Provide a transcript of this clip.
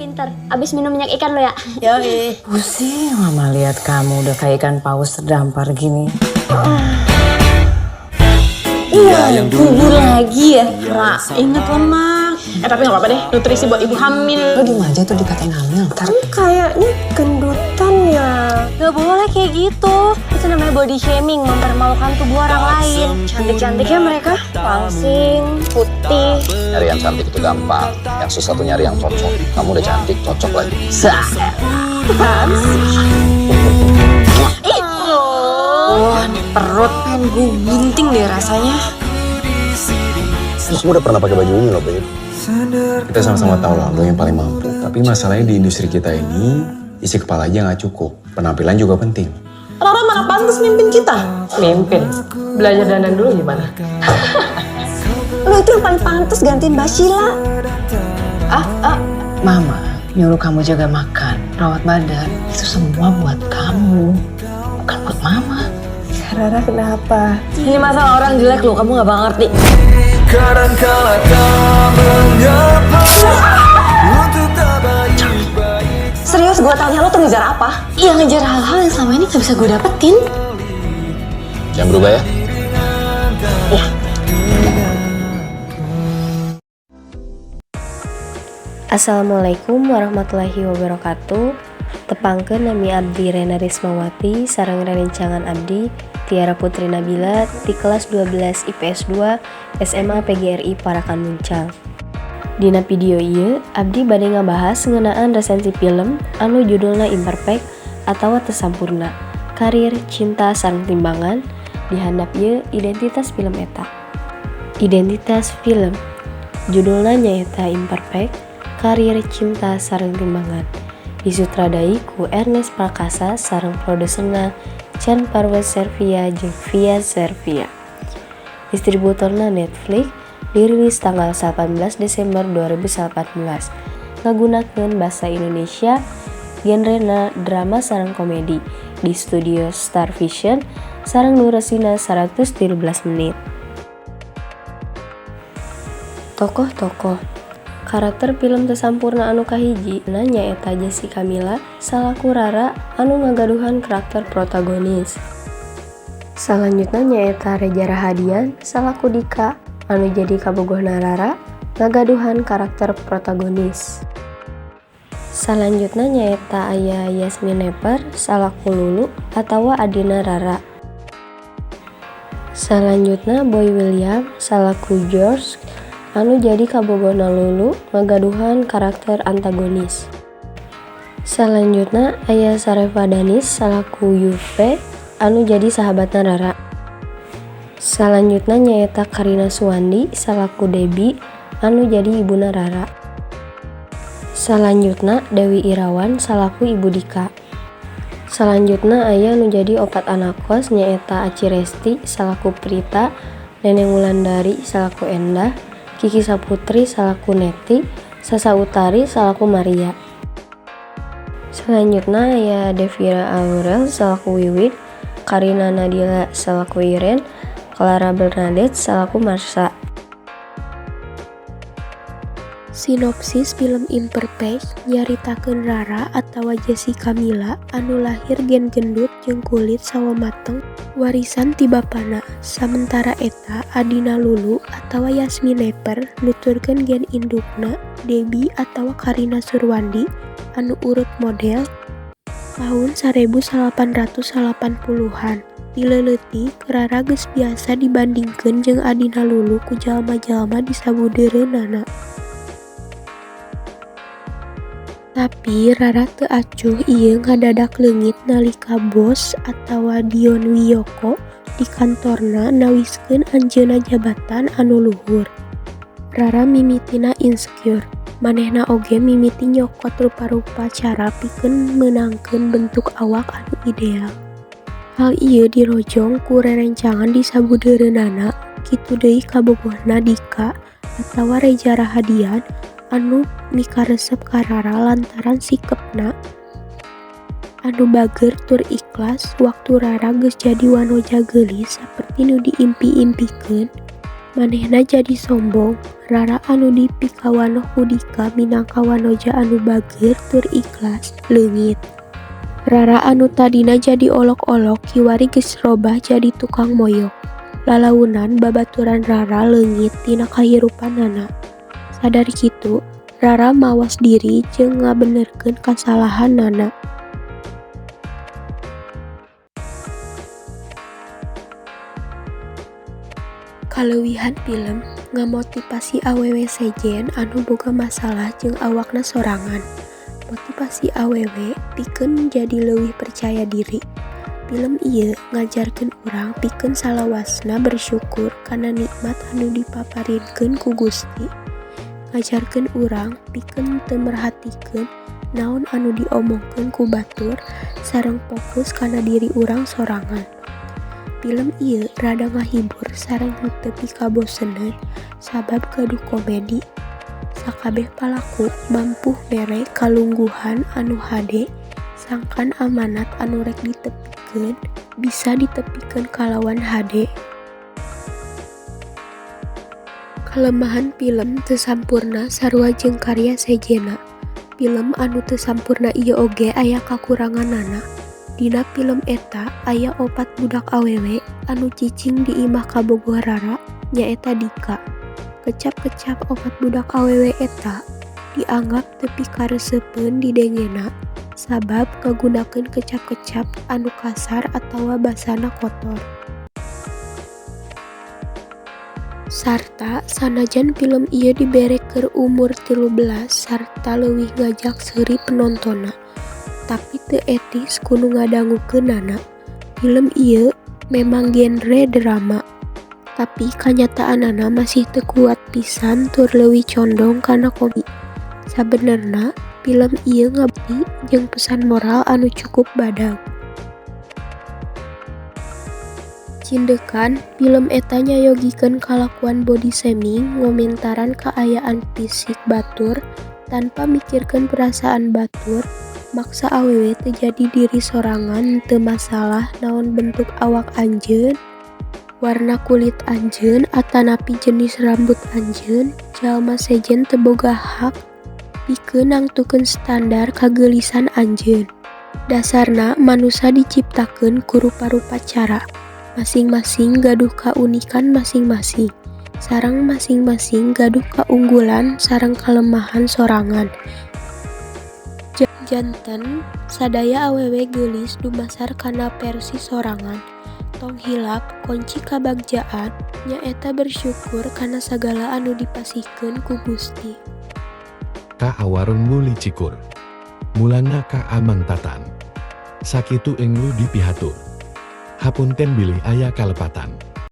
Pinter. Abis minum minyak ikan lo ya? Yoi. Pusing mama lihat kamu udah kayak ikan paus terdampar gini. Iya, kubur lagi ya. Ra, inget lemak. Tapi gak apa-apa deh, nutrisi buat ibu hamil. Lo gimana aja tuh dikatain hamil ntar. Kayaknya gendutan ya. Gak boleh kayak gitu. Itu namanya body shaming, mempermalukan tubuh orang lain. Cantik-cantiknya mereka langsing, putih. Nyari yang cantik itu gampang, yang susah tuh nyari yang cocok. Kamu udah cantik, cocok lagi. Wah, perut pengen gue gunting deh rasanya. Terus gue udah pernah pakai baju ini loh, Beb. Kita sama-sama tahu lah lo yang paling mampu. Tapi masalahnya di industri kita ini, isi kepala aja nggak cukup. Penampilan juga penting. Rara mana pantas mimpin kita? Mimpin? Belajar dandan dulu gimana? Lo itu yang paling pantas gantiin Mbak Sheila. Mama nyuruh kamu jaga makan, rawat badan. Itu semua buat kamu, bukan buat mama. Rara kenapa? Ini masalah orang jelek lo, kamu gak bakal ngerti. Kadangkala tak menyapa untuk tak baik-baik. Serius gue tanya lo tuh ngejar apa? Iya, ngejar hal-hal yang selama ini gak bisa gue dapetin. Jangan berubah ya. Assalamualaikum warahmatullahi wabarakatuh. Tepangkeun nami abdi Rena Rismawati sareng rerencangan abdi Tiara Putri Nabila di kelas 12 IPS 2 SMA PGRI Parakan Muncang. Dina video ieu abdi bade ngabahas ngeunaan resensi film anu judulna Imperfect atawa Teu Sampurna, karir, cinta, sareng timbangan. Di handap ieu identitas film eta. Identitas film judulna nyaeta Imperfect, karir, cinta, sareng timbangan. Disutradai ku Ernest Prakasa sareng produserna Chan Parwa Servia jeung Via Servia. Distributorna Netflix, dirilis tanggal 18 Desember 2018. Ngagunakeun basa Indonesia, genrena drama sareng komedi di studio Star Vision sareng durasina 113 menit. Tokoh-tokoh karakter film Teu Sampurna anu kahiji nyaeta Jessica Mila salaku Rara anu ngagaduhan karakter protagonis. Salanjutna nyaeta Reza Rahadian salaku Dika anu jadi kabogohna Rara ngagaduhan karakter protagonis. Salanjutna nyaeta aya Yasmin Nepper salaku Lulu atawa adina Rara. Salanjutna Boy William salaku George anu jadi kabogohna Lulu ngagaduhan karakter antagonis. Salanjutna aya Sarefa Danis salaku Yuve anu jadi sahabatna Rara. Salanjutna nyaeta Karina Suwandi salaku Debbie anu jadi ibuna Rara. Salanjutna Dewi Irawan salaku ibu Dika. Salanjutna aya anu jadi opat anak kos nyaeta Aci Resti salaku Prita, Neneng Wulandari salaku Endah, Kiki Saputri salaku Neti, Sasa Utari salaku Maria. Selanjutnya aya Devira Aurel salaku Wiwit, Karina Nadila salaku Iren, Clara Bernadette salaku Marsha. Sinopsis film Imperfect nyaritakeun Rara atawa Jessica Mila anu lahir gen gendut jeung kulit sawo mateng warisan ti bapana. Samentara eta adina Lulu atawa Yasmin Nepper nuturkeun gen indukna Debbie atawa Karina Surwandi anu urut model tahun 1880-an. Dileleutik Rara geus biasa dibandingkeun jeung adina Lulu ku jalma-jalma di sabudeureunana. Tapi Rara teu acuh ieu ngadadak leungit nalika bos atawa Dion Wiyoko di kantorna nawiskeun anjeunna jabatan anu luhur. Rara mimitina insecure, manehna oge mimiti nyokot rupa-rupa cara pikeun meunangkeun bentuk awak anu ideal. Hal ieu dirojong ku rerencangan di sabudeureunana, kitu deui kabogohna Dika atawa Reza Rahadian anu mikaresep ka Rara lantaran sikepna anu bager tur ikhlas waktu Rara geus jadi wanoja geulis saperti nu diimpi-impikeun. Manehna jadi sombong, Rara anu dipikawanoh Kudika minangka wanoja anu bageur tur ikhlas, leungit. Rara anu tadina jadi olok-olok kiwari geus robah jadi tukang moyok. Lalaunan babaturan Rara leungit tina kahirupanana. Sadar kitu, Rara mawas diri jeung ngabenerkeun kasalahanana. Kaleuwihan film ngamotivasi awewe sejen anu boga masalah jeung awakna sorangan. Motivasi awewe pikeun jadi leuwih percaya diri. Film ieu ngajarkeun urang pikeun salawasna bersyukur kana nikmat anu dipaparinkeun ku Gusti. Ngajarkeun urang pikeun teu merhatikeun naon anu diomongkeun ku batur sareng fokus kana diri urang sorangan. Film ieu rada ngahibur sareng henteu pikaboseneun sabab gaduh komedi. Sakabeh palaku mampu mere kalungguhan anu hade sangkan amanat anu rek ditepikeun bisa ditepikeun kalawan hade. Kalemahan film teu sampurna sarua jeung karya sejena. Film anu teu sampurna ieu oge aya kakuranganana. Dina film eta aya 4 budak awewe anu cicing di imah kabogoh Rara nyaeta Dika. Kecap-kecap 4 budak awewe eta dianggap teu pikareseupeun di dengena sabab kagunakeun kecap-kecap anu kasar atawa basana kotor. Sarta sanajan film ieu dibere keur umur 13 sarta leuwih ngajak seuri penontonna, tapi teu etis kudu ngadangukeunana. Film ieu memang genre drama, tapi kanyataanana masih teu kuat pisan tur leuwih condong kana komedi. Sabenerna film ieu ngabdi jeung pesan moral anu cukup badag. Cindekan, film eta nyayogikeun kalakuan body shaming ngomentaran kaayaan fisik batur tanpa mikirkeun perasaan batur. Maksa awewe teu jadi diri sorangan teu masalah naon bentuk awak anjeun, warna kulit anjeun atanapi jenis rambut anjeun, jalma sejen teu boga hak pikeun nangtukeun standar kageulisan anjeun. Dasarna manusia diciptakeun ku rupa-rupa cara, masing-masing gaduh kaunikan masing-masing, sareng masing-masing gaduh kaunggulan sareng kalemahan sorangan. Janten sadaya awewe geulis dumasar kana versi sorangan. Tong hilap kunci kabagjaan nyaeta bersyukur kana sagala anu dipasihkeun ku Gusti. Ka awarung muli cikur, mulana ka amang tatan, sakitu englu dipihatur, hapunten bilih aya kalepatan.